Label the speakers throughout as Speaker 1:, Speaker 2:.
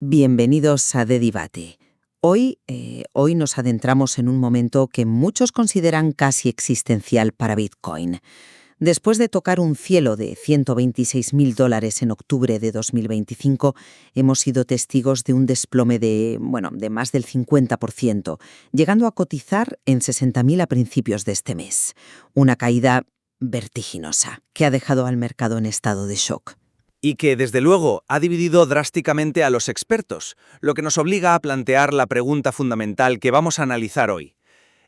Speaker 1: Bienvenidos a The Debate. Hoy nos adentramos en un momento que muchos consideran casi existencial para Bitcoin. Después de tocar un cielo de $126.000 en octubre de 2025, hemos sido testigos de un desplome de más del 50%, llegando a cotizar en 60.000 a principios de este mes. Una caída vertiginosa que ha dejado al mercado en estado de shock.
Speaker 2: Y que, desde luego, ha dividido drásticamente a los expertos, lo que nos obliga a plantear la pregunta fundamental que vamos a analizar hoy.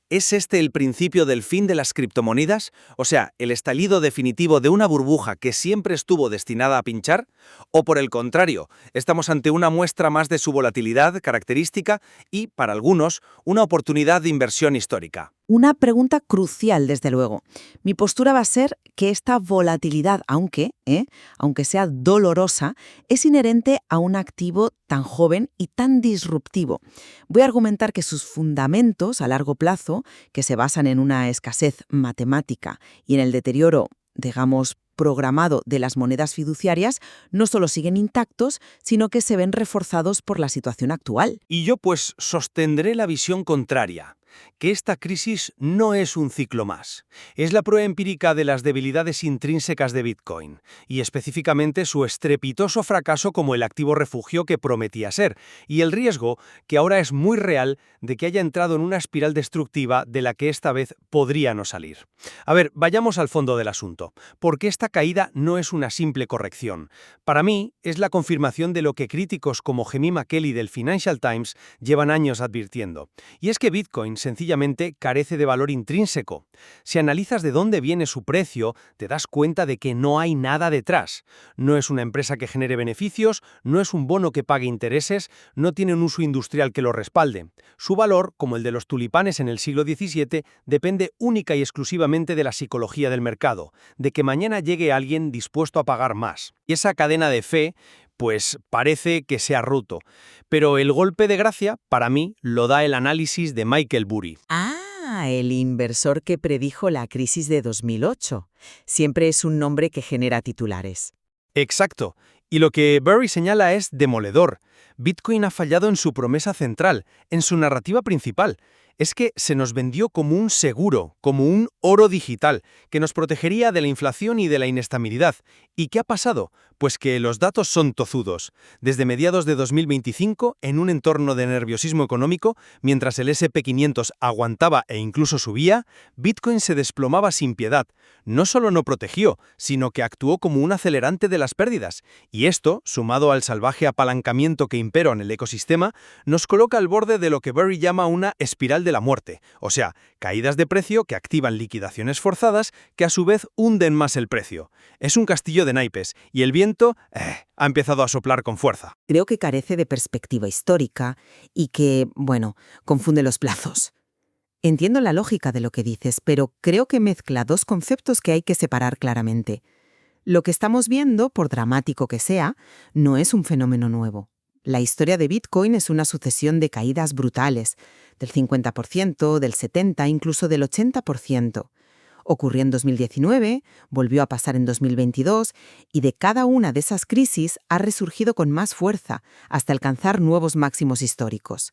Speaker 2: ¿Es este el principio del fin de las criptomonedas? O sea, el estallido definitivo de una burbuja que siempre estuvo destinada a pinchar? ¿O por el contrario, estamos ante una muestra más de su volatilidad característica y, para algunos, una oportunidad de inversión histórica?
Speaker 1: Una pregunta crucial, desde luego. Mi postura va a ser que esta volatilidad, aunque sea dolorosa, es inherente a un activo tan joven y tan disruptivo. Voy a argumentar que sus fundamentos a largo plazo, que se basan en una escasez matemática y en el deterioro, digamos, programado de las monedas fiduciarias, no solo siguen intactos, sino que se ven reforzados por la situación actual.
Speaker 2: Y yo pues sostendré la visión contraria, que esta crisis no es un ciclo más. Es la prueba empírica de las debilidades intrínsecas de Bitcoin, y específicamente su estrepitoso fracaso como el activo refugio que prometía ser, y el riesgo, que ahora es muy real, de que haya entrado en una espiral destructiva de la que esta vez podría no salir. A ver, vayamos al fondo del asunto, porque esta caída no es una simple corrección. Para mí, es la confirmación de lo que críticos como Jemima Kelly del Financial Times llevan años advirtiendo, y es que Bitcoin sencillamente carece de valor intrínseco. Si analizas de dónde viene su precio, te das cuenta de que no hay nada detrás. No es una empresa que genere beneficios, no es un bono que pague intereses, no tiene un uso industrial que lo respalde. Su valor, como el de los tulipanes en el siglo XVII, depende única y exclusivamente de la psicología del mercado, de que mañana llegue alguien dispuesto a pagar más. Y esa cadena de fe, pues parece que se ha roto. Pero el golpe de gracia, para mí, lo da el análisis de Michael Burry.
Speaker 1: El inversor que predijo la crisis de 2008. Siempre es un nombre que genera titulares.
Speaker 2: Exacto. Y lo que Burry señala es demoledor. Bitcoin ha fallado en su promesa central, en su narrativa principal. Es que se nos vendió como un seguro, como un oro digital, que nos protegería de la inflación y de la inestabilidad. ¿Y qué ha pasado? Pues que los datos son tozudos. Desde mediados de 2025, en un entorno de nerviosismo económico, mientras el SP500 aguantaba e incluso subía, Bitcoin se desplomaba sin piedad. No solo no protegió, sino que actuó como un acelerante de las pérdidas. Y esto, sumado al salvaje apalancamiento que imperó en el ecosistema, nos coloca al borde de lo que Burry llama una espiral de la muerte, o sea, caídas de precio que activan liquidaciones forzadas que a su vez hunden más el precio. Es un castillo de naipes y el viento ha empezado a soplar con fuerza.
Speaker 1: Creo que carece de perspectiva histórica y que, confunde los plazos. Entiendo la lógica de lo que dices, pero creo que mezcla dos conceptos que hay que separar claramente. Lo que estamos viendo, por dramático que sea, no es un fenómeno nuevo. La historia de Bitcoin es una sucesión de caídas brutales, del 50%, del 70%, incluso del 80%. Ocurrió en 2019, volvió a pasar en 2022, y de cada una de esas crisis ha resurgido con más fuerza, hasta alcanzar nuevos máximos históricos.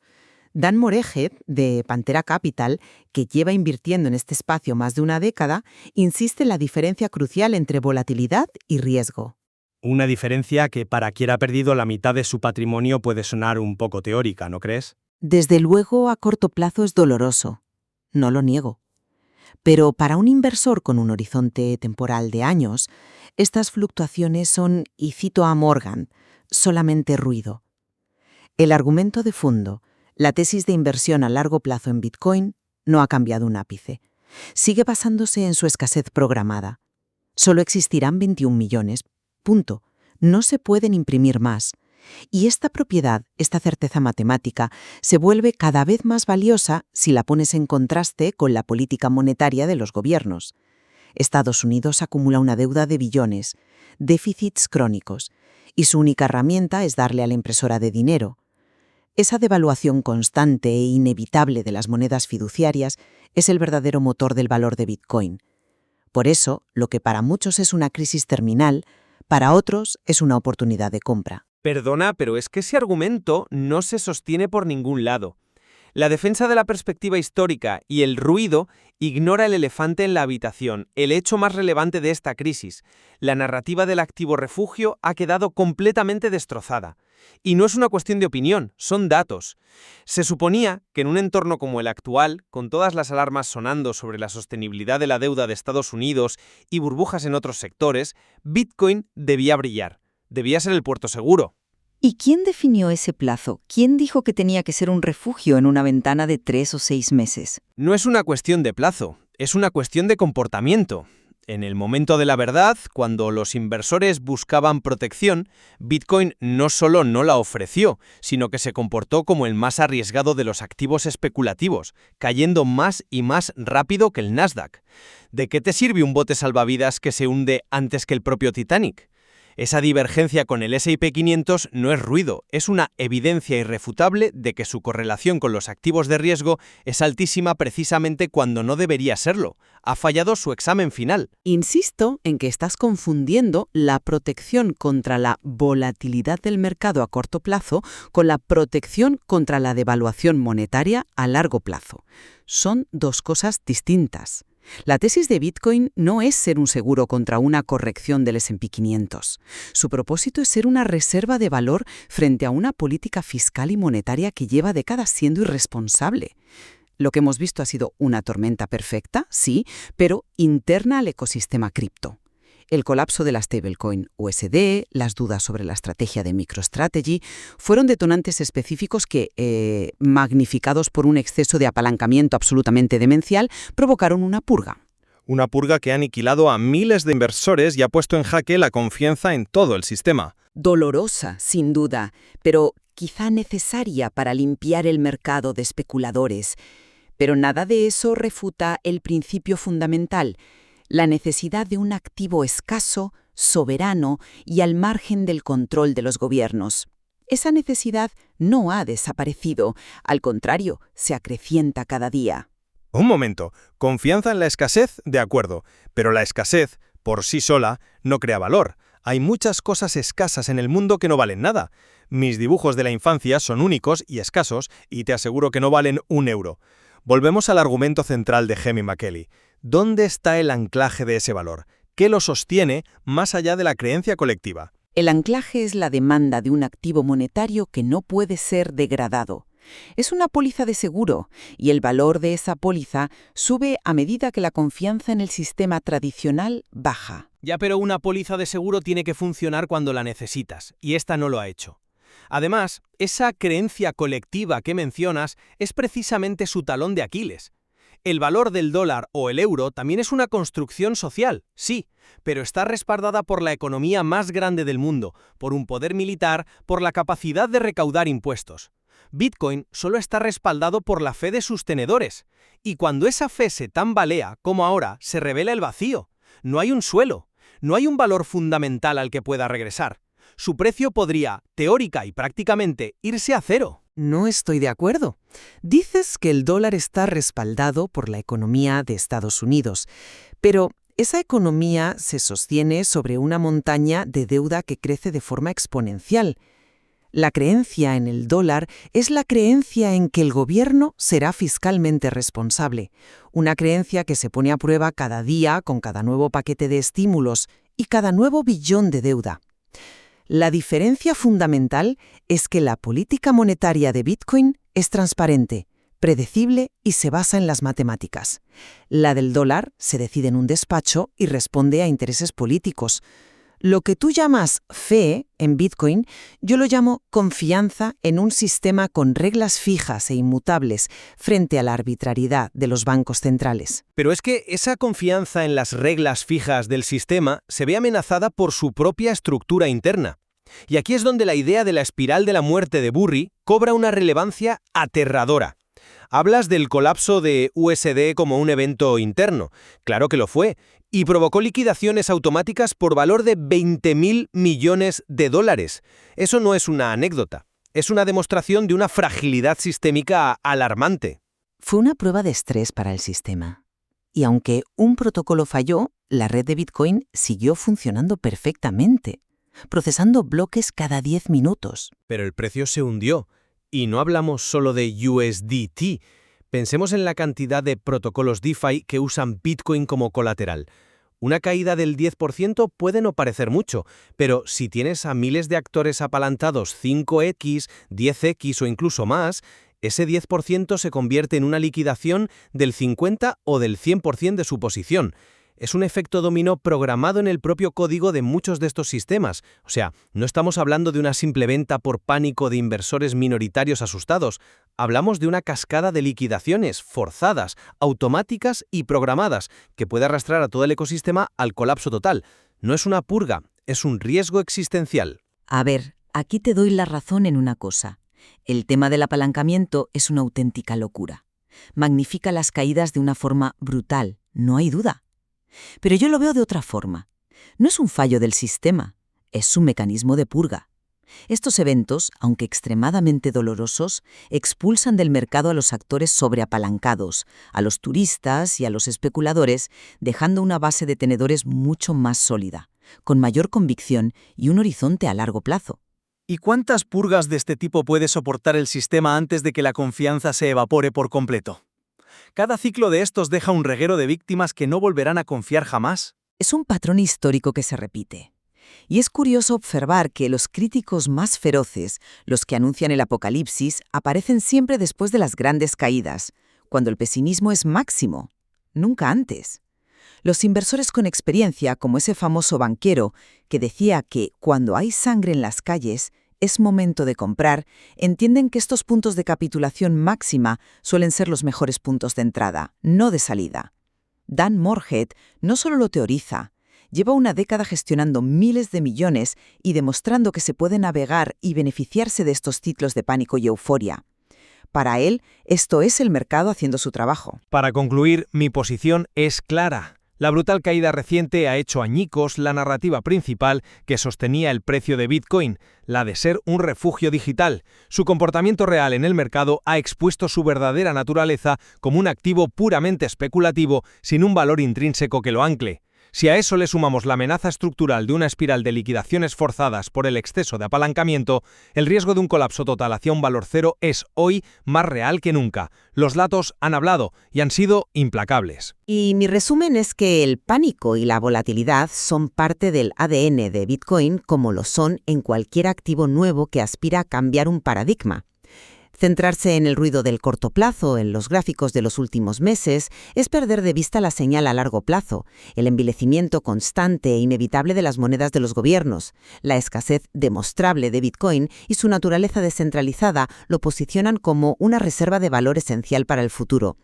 Speaker 1: Dan Morehead, de Pantera Capital, que lleva invirtiendo en este espacio más de una década, insiste en la diferencia crucial entre volatilidad y riesgo.
Speaker 3: Una diferencia que para quien ha perdido la mitad de su patrimonio puede sonar un poco teórica, ¿no crees?
Speaker 1: Desde luego, a corto plazo es doloroso. No lo niego. Pero para un inversor con un horizonte temporal de años, estas fluctuaciones son, y cito a Morgan, solamente ruido. El argumento de fondo, la tesis de inversión a largo plazo en Bitcoin, no ha cambiado un ápice. Sigue basándose en su escasez programada. Solo existirán 21 millones. Punto. No se pueden imprimir más. Y esta propiedad, esta certeza matemática, se vuelve cada vez más valiosa si la pones en contraste con la política monetaria de los gobiernos. Estados Unidos acumula una deuda de billones, déficits crónicos, y su única herramienta es darle a la impresora de dinero. Esa devaluación constante e inevitable de las monedas fiduciarias es el verdadero motor del valor de Bitcoin. Por eso, lo que para muchos es una crisis terminal, para otros es una oportunidad de compra.
Speaker 4: Perdona, pero es que ese argumento no se sostiene por ningún lado. La defensa de la perspectiva histórica y el ruido ignora el elefante en la habitación, el hecho más relevante de esta crisis. La narrativa del activo refugio ha quedado completamente destrozada. Y no es una cuestión de opinión, son datos. Se suponía que en un entorno como el actual, con todas las alarmas sonando sobre la sostenibilidad de la deuda de Estados Unidos y burbujas en otros sectores, Bitcoin debía brillar. Debía ser el puerto seguro.
Speaker 5: ¿Y quién definió ese plazo? ¿Quién dijo que tenía que ser un refugio en una ventana de 3 o 6 meses?
Speaker 4: No es una cuestión de plazo, es una cuestión de comportamiento. En el momento de la verdad, cuando los inversores buscaban protección, Bitcoin no solo no la ofreció, sino que se comportó como el más arriesgado de los activos especulativos, cayendo más y más rápido que el Nasdaq. ¿De qué te sirve un bote salvavidas que se hunde antes que el propio Titanic? Esa divergencia con el S&P 500 no es ruido, es una evidencia irrefutable de que su correlación con los activos de riesgo es altísima precisamente cuando no debería serlo. Ha fallado su examen final.
Speaker 1: Insisto en que estás confundiendo la protección contra la volatilidad del mercado a corto plazo con la protección contra la devaluación monetaria a largo plazo. Son dos cosas distintas. La tesis de Bitcoin no es ser un seguro contra una corrección del S&P 500. Su propósito es ser una reserva de valor frente a una política fiscal y monetaria que lleva décadas siendo irresponsable. Lo que hemos visto ha sido una tormenta perfecta, sí, pero interna al ecosistema cripto. El colapso de la stablecoin USD, las dudas sobre la estrategia de MicroStrategy, fueron detonantes específicos que, magnificados por un exceso de apalancamiento absolutamente demencial, provocaron una purga.
Speaker 6: Una purga que ha aniquilado a miles de inversores y ha puesto en jaque la confianza en todo el sistema.
Speaker 1: Dolorosa, sin duda, pero quizá necesaria para limpiar el mercado de especuladores. Pero nada de eso refuta el principio fundamental: la necesidad de un activo escaso, soberano y al margen del control de los gobiernos. Esa necesidad no ha desaparecido, al contrario, se acrecienta cada día.
Speaker 6: Un momento, confianza en la escasez, de acuerdo, pero la escasez, por sí sola, no crea valor. Hay muchas cosas escasas en el mundo que no valen nada. Mis dibujos de la infancia son únicos y escasos y te aseguro que no valen €1. Volvemos al argumento central de Hemi McKelly. ¿Dónde está el anclaje de ese valor? ¿Qué lo sostiene más allá de la creencia colectiva?
Speaker 1: El anclaje es la demanda de un activo monetario que no puede ser degradado. Es una póliza de seguro, y el valor de esa póliza sube a medida que la confianza en el sistema tradicional baja.
Speaker 2: Ya, pero una póliza de seguro tiene que funcionar cuando la necesitas, y esta no lo ha hecho. Además, esa creencia colectiva que mencionas es precisamente su talón de Aquiles. El valor del dólar o el euro también es una construcción social, sí, pero está respaldada por la economía más grande del mundo, por un poder militar, por la capacidad de recaudar impuestos. Bitcoin solo está respaldado por la fe de sus tenedores, y cuando esa fe se tambalea, como ahora, se revela el vacío. No hay un suelo, no hay un valor fundamental al que pueda regresar. Su precio podría, teórica y prácticamente, irse a cero.
Speaker 1: No estoy de acuerdo. Dices que el dólar está respaldado por la economía de Estados Unidos, pero esa economía se sostiene sobre una montaña de deuda que crece de forma exponencial. La creencia en el dólar es la creencia en que el gobierno será fiscalmente responsable, una creencia que se pone a prueba cada día con cada nuevo paquete de estímulos y cada nuevo billón de deuda. La diferencia fundamental es que la política monetaria de Bitcoin es transparente, predecible y se basa en las matemáticas. La del dólar se decide en un despacho y responde a intereses políticos. Lo que tú llamas fe en Bitcoin, yo lo llamo confianza en un sistema con reglas fijas e inmutables frente a la arbitrariedad de los bancos centrales.
Speaker 2: Pero es que esa confianza en las reglas fijas del sistema se ve amenazada por su propia estructura interna. Y aquí es donde la idea de la espiral de la muerte de Burry cobra una relevancia aterradora. Hablas del colapso de USD como un evento interno. Claro que lo fue, y provocó liquidaciones automáticas por valor de $20.000 millones. Eso no es una anécdota, es una demostración de una fragilidad sistémica alarmante.
Speaker 1: Fue una prueba de estrés para el sistema. Y aunque un protocolo falló, la red de Bitcoin siguió funcionando perfectamente. procesando bloques cada 10 minutos.
Speaker 4: Pero el precio se hundió. Y no hablamos solo de USDT. Pensemos en la cantidad de protocolos DeFi que usan Bitcoin como colateral. Una caída del 10% puede no parecer mucho, pero si tienes a miles de actores apalantados 5x, 10x o incluso más, ese 10% se convierte en una liquidación del 50 o del 100% de su posición. Es un efecto dominó programado en el propio código de muchos de estos sistemas. O sea, no estamos hablando de una simple venta por pánico de inversores minoritarios asustados. Hablamos de una cascada de liquidaciones forzadas, automáticas y programadas, que puede arrastrar a todo el ecosistema al colapso total. No es una purga, es un riesgo existencial.
Speaker 5: A ver, aquí te doy la razón en una cosa. El tema del apalancamiento es una auténtica locura. Magnifica las caídas de una forma brutal, no hay duda. Pero yo lo veo de otra forma. No es un fallo del sistema, es un mecanismo de purga. Estos eventos, aunque extremadamente dolorosos, expulsan del mercado a los actores sobreapalancados, a los turistas y a los especuladores, dejando una base de tenedores mucho más sólida, con mayor convicción y un horizonte a largo plazo.
Speaker 2: ¿Y cuántas purgas de este tipo puede soportar el sistema antes de que la confianza se evapore por completo? Cada ciclo de estos deja un reguero de víctimas que no volverán a confiar jamás.
Speaker 5: Es un patrón histórico que se repite. Y es curioso observar que los críticos más feroces, los que anuncian el apocalipsis, aparecen siempre después de las grandes caídas, cuando el pesimismo es máximo, nunca antes. Los inversores con experiencia, como ese famoso banquero que decía que cuando hay sangre en las calles, es momento de comprar, entienden que estos puntos de capitulación máxima suelen ser los mejores puntos de entrada, no de salida. Dan Morehead no solo lo teoriza, lleva una década gestionando miles de millones y demostrando que se puede navegar y beneficiarse de estos ciclos de pánico y euforia. Para él, esto es el mercado haciendo su trabajo.
Speaker 6: Para concluir, mi posición es clara. La brutal caída reciente ha hecho añicos la narrativa principal que sostenía el precio de Bitcoin, la de ser un refugio digital. Su comportamiento real en el mercado ha expuesto su verdadera naturaleza como un activo puramente especulativo sin un valor intrínseco que lo ancle. Si a eso le sumamos la amenaza estructural de una espiral de liquidaciones forzadas por el exceso de apalancamiento, el riesgo de un colapso total hacia un valor cero es hoy más real que nunca. Los datos han hablado y han sido implacables.
Speaker 1: Y mi resumen es que el pánico y la volatilidad son parte del ADN de Bitcoin, como lo son en cualquier activo nuevo que aspira a cambiar un paradigma. Centrarse en el ruido del corto plazo, en los gráficos de los últimos meses, es perder de vista la señal a largo plazo, el envilecimiento constante e inevitable de las monedas de los gobiernos, la escasez demostrable de Bitcoin y su naturaleza descentralizada lo posicionan como una reserva de valor esencial para el futuro.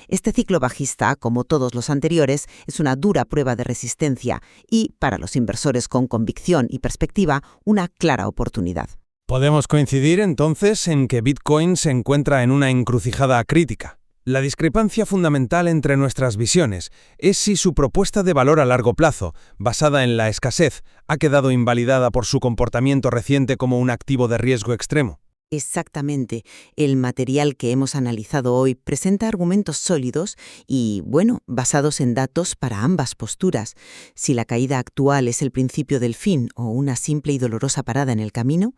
Speaker 1: Este ciclo bajista, como todos los anteriores, es una dura prueba de resistencia y, para los inversores con convicción y perspectiva, una clara oportunidad.
Speaker 6: Podemos coincidir entonces en que Bitcoin se encuentra en una encrucijada crítica. La discrepancia fundamental entre nuestras visiones es si su propuesta de valor a largo plazo, basada en la escasez, ha quedado invalidada por su comportamiento reciente como un activo de riesgo extremo.
Speaker 1: Exactamente. El material que hemos analizado hoy presenta argumentos sólidos y, basados en datos para ambas posturas. Si la caída actual es el principio del fin o una simple y dolorosa parada en el camino,